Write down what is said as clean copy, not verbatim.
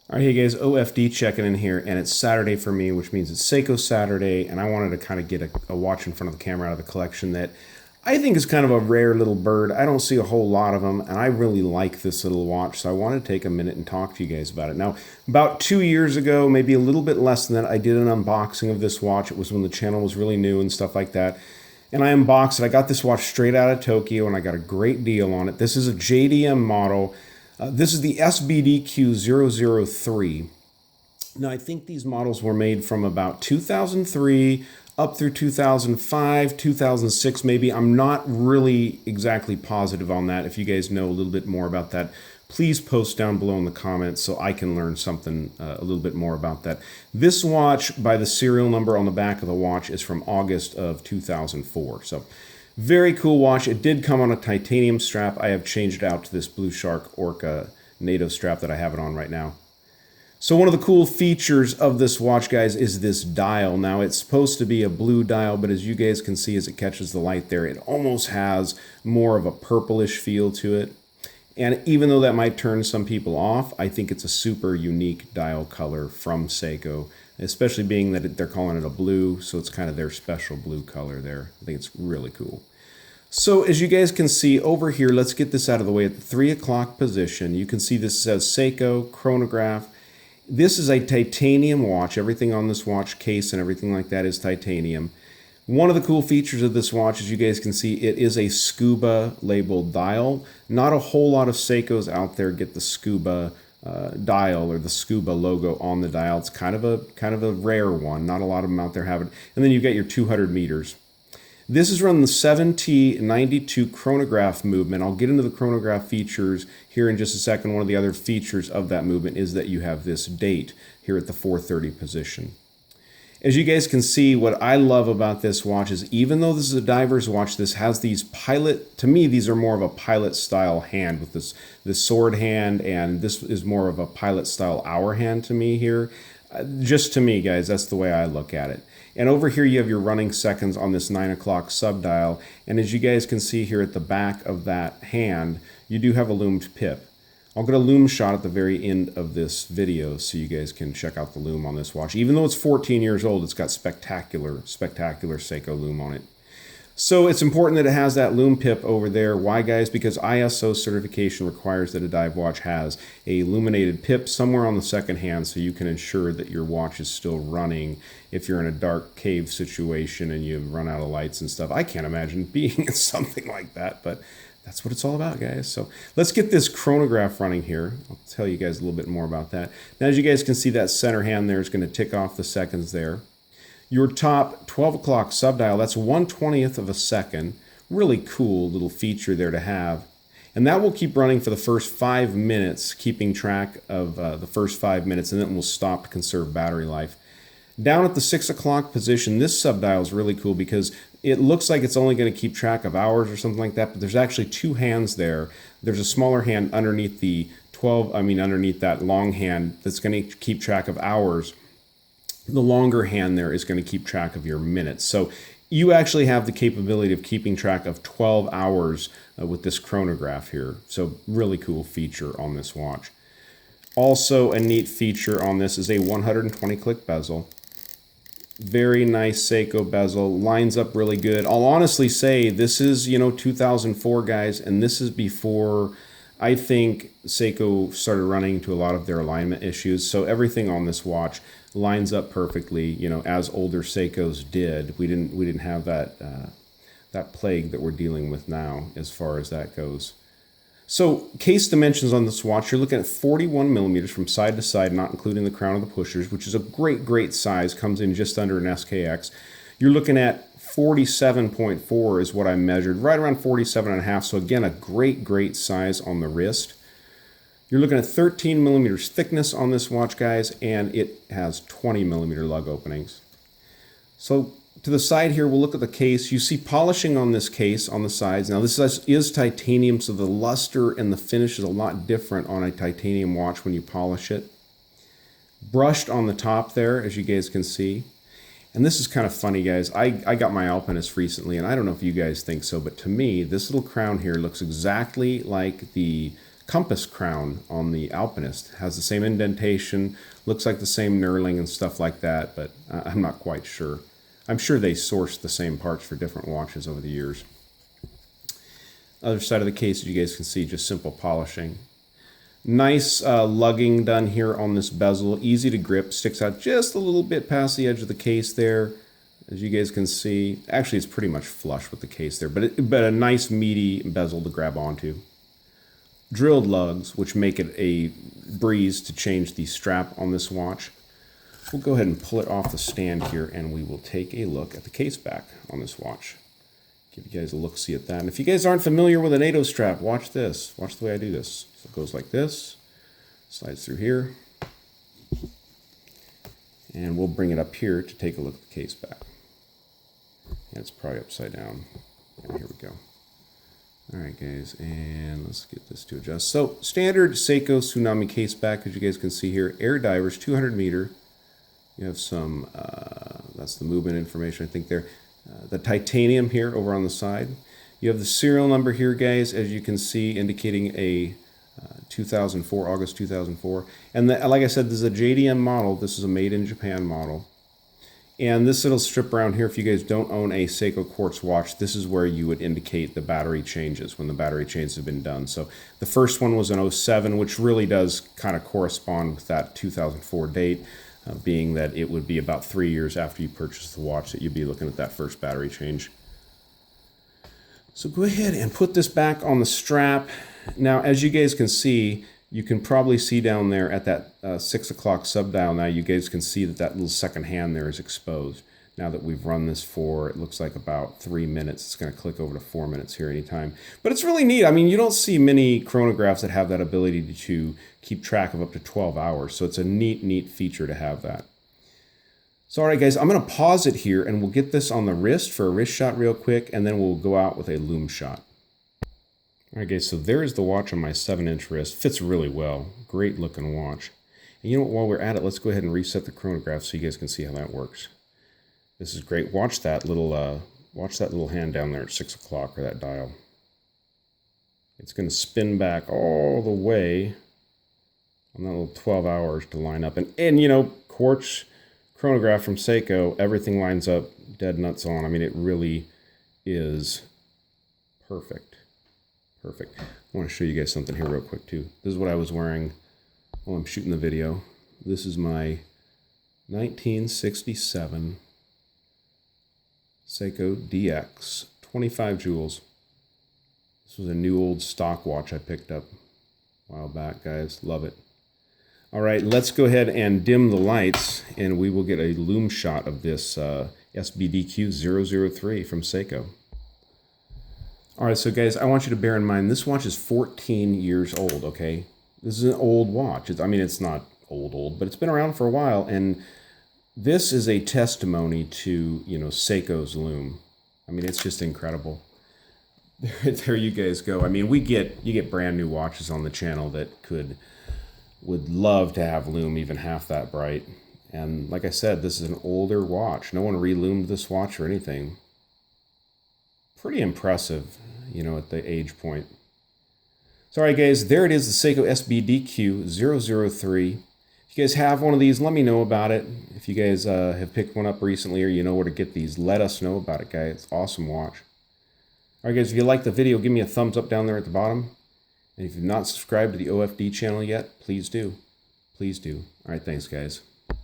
All right, hey guys, OFD checking in here, and it's Saturday for me, which means it's Seiko Saturday, and I wanted to kind of get a watch in front of the camera out of the collection that I think is kind of a rare little bird. I don't see a whole lot of them, and I really like this little watch, so I wanted to take a minute and talk to you guys about it. Now, about 2 years ago, maybe a little bit less than that, I did an unboxing of this watch. It was when the channel was really new and stuff like that. And I unboxed it. I got this watch straight out of Tokyo, and I got a great deal on it. This is a JDM model. This is the SBDQ003. Now, I think these models were made from about 2003 up through 2005, 2006 maybe. I'm not really exactly positive on that. If you guys know a little bit more about that, please post down below in the comments so I can learn something a little bit more about that. This watch, by the serial number on the back of the watch, is from August of 2004. So, very cool watch. It did come on a titanium strap. I have changed it out to this Blue Shark Orca NATO strap that I have it on right now. So one of the cool features of this watch, guys, is this dial. Now, it's supposed to be a blue dial, but as you guys can see as it catches the light there, it almost has more of a purplish feel to it. And even though that might turn some people off, I think it's a super unique dial color from Seiko, especially being that they're calling it a blue, so it's kind of their special blue color there. I think it's really cool. So as you guys can see over here, let's get this out of the way. At the 3 o'clock position, you can see this says Seiko Chronograph. This is a titanium watch. Everything on this watch case and everything like that is titanium. One of the cool features of this watch, as you guys can see, it is a SCUBA labeled dial. Not a whole lot of Seikos out there get the SCUBA dial or the SCUBA logo on the dial. It's kind of a rare one. Not a lot of them out there have it. And then you've got your 200 meters. This is run the 7T92 chronograph movement. I'll get into the chronograph features here in just a second. One of the other features of that movement is that you have this date here at the 4:30 position. As you guys can see, what I love about this watch is even though this is a diver's watch, this has these pilot, to me, these are more of a pilot style hand with this sword hand, and this is more of a pilot style hour hand to me here. Just to me, guys, that's the way I look at it. And over here you have your running seconds on this 9 o'clock subdial, and as you guys can see here at the back of that hand, you do have a loomed pip. I'll get a lume shot at the very end of this video so you guys can check out the lume on this watch. Even though it's 14 years old, it's got spectacular Seiko lume on it. So it's important that it has that lume pip over there. Why, guys? Because ISO certification requires that a dive watch has a illuminated pip somewhere on the second hand so you can ensure that your watch is still running if you're in a dark cave situation and you run out of lights and stuff. I can't imagine being in something like that, but that's what it's all about, guys. So let's get this chronograph running here. I'll tell you guys a little bit more about that. Now, as you guys can see, that center hand there is going to tick off the seconds there. Your top 12 o'clock subdial, that's 1/20th of a second. Really cool little feature there to have. And that will keep running for the first 5 minutes, keeping track of the first 5 minutes, and then we'll stop to conserve battery life. Down at the 6 o'clock position, this subdial is really cool because it looks like it's only going to keep track of hours or something like that, but there's actually two hands there. There's a smaller hand underneath the underneath that long hand that's going to keep track of hours. The longer hand there is going to keep track of your minutes. So you actually have the capability of keeping track of 12 hours with this chronograph here. So really cool feature on this watch. Also a neat feature on this is a 120 click bezel. Very nice Seiko bezel, lines up really good. I'll honestly say this is, 2004, guys, and this is before I think Seiko started running into a lot of their alignment issues. So everything on this watch lines up perfectly, as older Seikos did. We didn't have that plague that we're dealing with now as far as that goes. So case dimensions on this watch, you're looking at 41 millimeters from side to side, not including the crown of the pushers, which is a great size, comes in just under an SKX. You're looking at 47.4 is what I measured, right around 47.5. So again, a great size on the wrist. You're looking at 13 millimeters thickness on this watch, guys, and it has 20 millimeter lug openings. So to the side here, we'll look at the case. You see polishing on this case on the sides. Now this is titanium, so the luster and the finish is a lot different on a titanium watch when you polish it. Brushed on the top there, as you guys can see. And this is kind of funny, guys. I got my Alpinist recently, and I don't know if you guys think so, but to me, this little crown here looks exactly like the compass crown on the Alpinist. Has the same indentation, looks like the same knurling and stuff like that, but I'm not quite sure. I'm sure they sourced the same parts for different watches over the years. Other side of the case, as you guys can see, just simple polishing. Nice lugging done here on this bezel, easy to grip, sticks out just a little bit past the edge of the case there. As you guys can see, actually it's pretty much flush with the case there, but a nice meaty bezel to grab onto. Drilled lugs, which make it a breeze to change the strap on this watch. We'll go ahead and pull it off the stand here, and we will take a look at the case back on this watch. Give you guys a look-see at that. And if you guys aren't familiar with a NATO strap, watch this. Watch the way I do this. So it goes like this, slides through here, and we'll bring it up here to take a look at the case back. And it's probably upside down. And here we go. All right, guys, and let's get this to adjust. So, standard Seiko Tsunami case back, as you guys can see here. Air Divers, 200 meter. You have some, that's the movement information, I think there. The titanium here over on the side. You have the serial number here, guys, as you can see, indicating a 2004, August 2004. And like I said, this is a JDM model. This is a made in Japan model. And this little strip around here, if you guys don't own a Seiko quartz watch, this is where you would indicate the battery changes, when the battery changes have been done. So the first one was an 07, which really does kind of correspond with that 2004 date, being that it would be about 3 years after you purchase the watch that you'd be looking at that first battery change. So go ahead and put this back on the strap. Now, as you guys can see, you can probably see down there at that 6 o'clock subdial now, you guys can see that that little second hand there is exposed. Now that we've run this for, it looks like about 3 minutes. It's going to click over to 4 minutes here anytime. But it's really neat. I mean, you don't see many chronographs that have that ability to keep track of up to 12 hours. So it's a neat feature to have that. So all right, guys, I'm going to pause it here, and we'll get this on the wrist for a wrist shot real quick, and then we'll go out with a Lume shot. All right, guys, so there's the watch on my 7-inch wrist. Fits really well. Great looking watch. And you know what, while we're at it, let's go ahead and reset the chronograph so you guys can see how that works. This is great. Watch that little hand down there at 6 o'clock, or that dial. It's going to spin back all the way on that little 12 hours to line up. And you know, quartz chronograph from Seiko, everything lines up dead nuts on. I mean, it really is perfect. Perfect. I want to show you guys something here real quick too. This is what I was wearing while I'm shooting the video. This is my 1967 Seiko DX, 25 jewels. This was a new old stock watch I picked up a while back, guys. Love it. All right, let's go ahead and dim the lights, and we will get a Lume shot of this SBDQ003 from Seiko. All right, so guys, I want you to bear in mind, this watch is 14 years old, okay? This is an old watch. I mean, it's not old, but it's been around for a while, and this is a testimony to, you know, Seiko's Lume. I mean, it's just incredible. There you guys go. I mean, you get brand new watches on the channel that would love to have Lume even half that bright. And like I said, this is an older watch. No one re-lumed this watch or anything. Pretty impressive, you know, at the age point. So, all right, guys, there it is, the Seiko SBDQ003. If you guys have one of these, let me know about it. If you guys have picked one up recently, or you know where to get these, let us know about it, guys. It's an awesome watch. All right, guys, if you like the video, give me a thumbs up down there at the bottom. And if you've not subscribed to the OFD channel yet, please do. Please do. All right, thanks, guys.